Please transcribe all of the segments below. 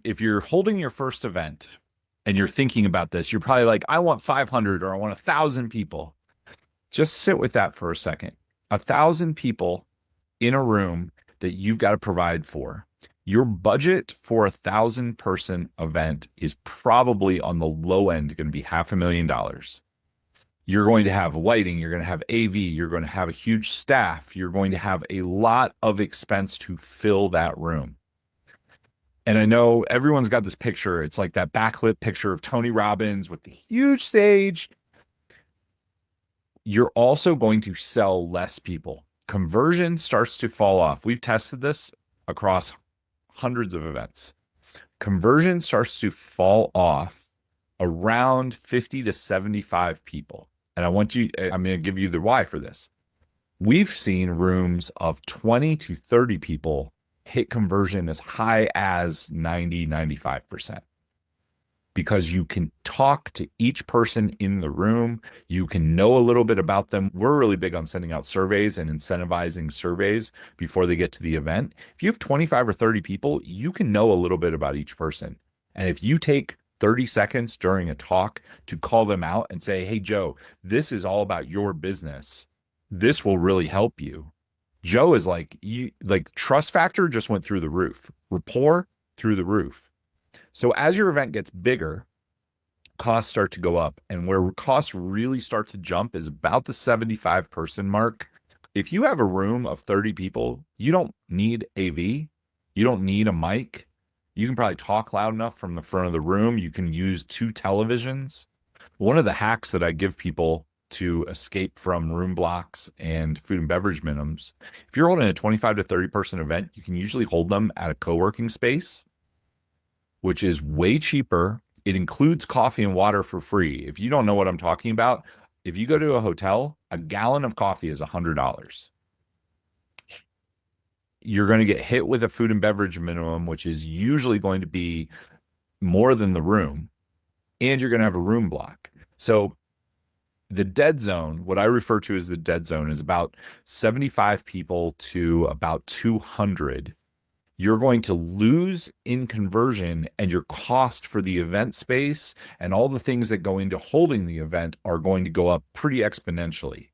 if you're holding your first event and you're thinking about this, you're probably like, I want 500 or I want 1,000 people. Just sit with that for a second. 1,000 people in a room that you've got to provide for. Your budget for 1,000-person event is probably on the low end going to be $500,000. You're going to have lighting, you're going to have AV, you're going to have a huge staff, you're going to have a lot of expense to fill that room. And I know everyone's got this picture. It's like that backlit picture of Tony Robbins with the huge stage. You're also going to sell less people. Conversion starts to fall off. We've tested this across hundreds of events. Conversion starts to fall off around 50 to 75 people. And I'm going to give you the why for this. We've seen rooms of 20 to 30 people hit conversion as high as 90, 95%. Because you can talk to each person in the room. You can know a little bit about them. We're really big on sending out surveys and incentivizing surveys before they get to the event. If you have 25 or 30 people, you can know a little bit about each person. And if you take 30 seconds during a talk to call them out and say, hey, Joe, this is all about your business. This will really help you. Joe is like trust factor just went through the roof. Rapport through the roof. So as your event gets bigger, costs start to go up. And where costs really start to jump is about the 75-person mark. If you have a room of 30 people, you don't need AV. You don't need a mic. You can probably talk loud enough from the front of the room. You can use 2 televisions. One of the hacks that I give people to escape from room blocks and food and beverage minimums, if you're holding a 25 to 30-person event, you can usually hold them at a co-working space, which is way cheaper. It includes coffee and water for free. If you don't know what I'm talking about, if you go to a hotel, a gallon of coffee is $100. You're going to get hit with a food and beverage minimum, which is usually going to be more than the room, and you're going to have a room block. So the dead zone, what I refer to as the dead zone, is about 75 people to about 200. You're going to lose in conversion, and your cost for the event space and all the things that go into holding the event are going to go up pretty exponentially.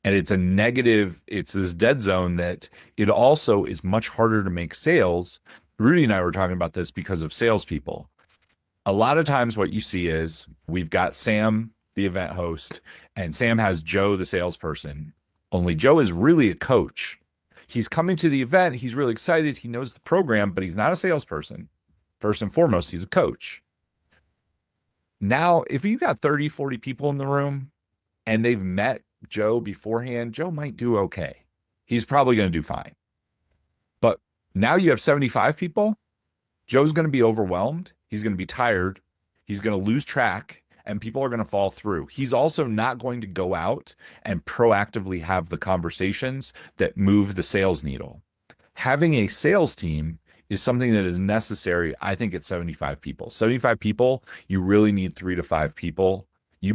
And it's a negative, it's this dead zone that it also is much harder to make sales. Rudy and I were talking about this because of salespeople. A lot of times what you see is we've got Sam, the event host, and Sam has Joe, the salesperson. Only Joe is really a coach. He's coming to the event. He's really excited. He knows the program, but he's not a salesperson. First and foremost, he's a coach. Now, if you've got 30, 40 people in the room and they've met Joe beforehand, Joe might do okay. He's probably going to do fine. But now you have 75 people. Joe's going to be overwhelmed. He's going to be tired. He's going to lose track, and people are going to fall through. He's also not going to go out and proactively have the conversations that move the sales needle. Having a sales team is something that is necessary, I think, at 75 people. 75 people, you really need 3 to 5 people. You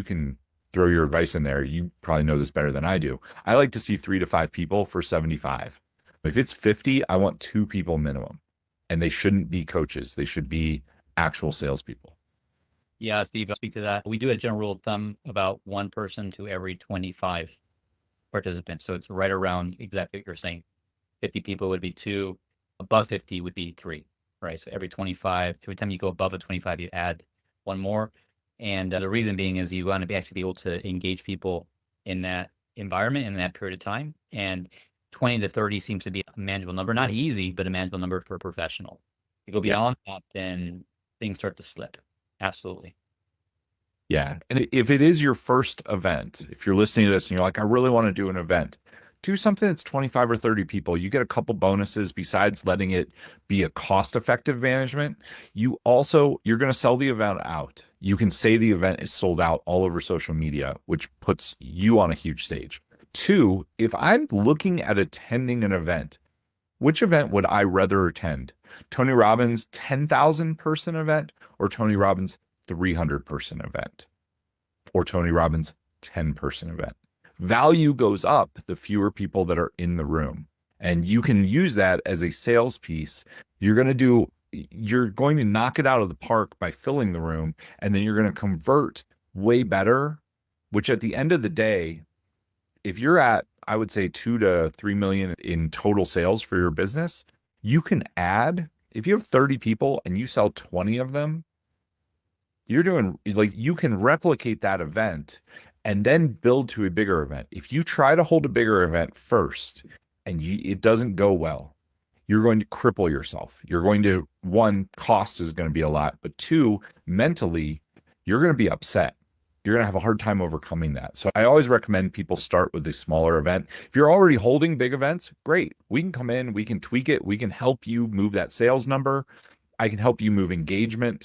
can throw your advice in there. You probably know this better than I do. I like to see 3 to 5 people for 75. But if it's 50, I want 2 people minimum. And they shouldn't be coaches. They should be actual salespeople. Yeah, Steve, I'll speak to that. We do a general rule of thumb about 1 person to every 25 participants. So it's right around exactly what you're saying. 50 people would be 2, above 50 would be 3, right? So every 25, every time you go above a 25, you add 1 more. And the reason being is you want to actually be able to engage people in that environment in that period of time. And 20 to 30 seems to be a manageable number. Not easy, but a manageable number for a professional. If you go beyond that, then things start to slip. Absolutely. Yeah. And if it is your first event, if you're listening to this and you're like, I really want to do an event, do something that's 25 or 30 people. You get a couple bonuses besides letting it be a cost-effective management. You're going to sell the event out. You can say the event is sold out all over social media, which puts you on a huge stage. 2, if I'm looking at attending an event, which event would I rather attend? Tony Robbins' 10,000 person event or Tony Robbins' 300 person event or Tony Robbins' 10 person event? Value goes up the fewer people that are in the room. And you can use that as a sales piece. You're going to do you're going to knock it out of the park by filling the room, and then you're going to convert way better, which at the end of the day, if you're at, I would say 2 to 3 million in total sales for your business, you can add, if you have 30 people and you sell 20 of them, you're doing like, you can replicate that event and then build to a bigger event. If you try to hold a bigger event first and it doesn't go well, you're going to cripple yourself. You're going to, one, cost is going to be a lot, but two, mentally, you're going to be upset. You're going to have a hard time overcoming that. So I always recommend people start with a smaller event. If you're already holding big events, great. We can come in, we can tweak it, we can help you move that sales number. I can help you move engagement.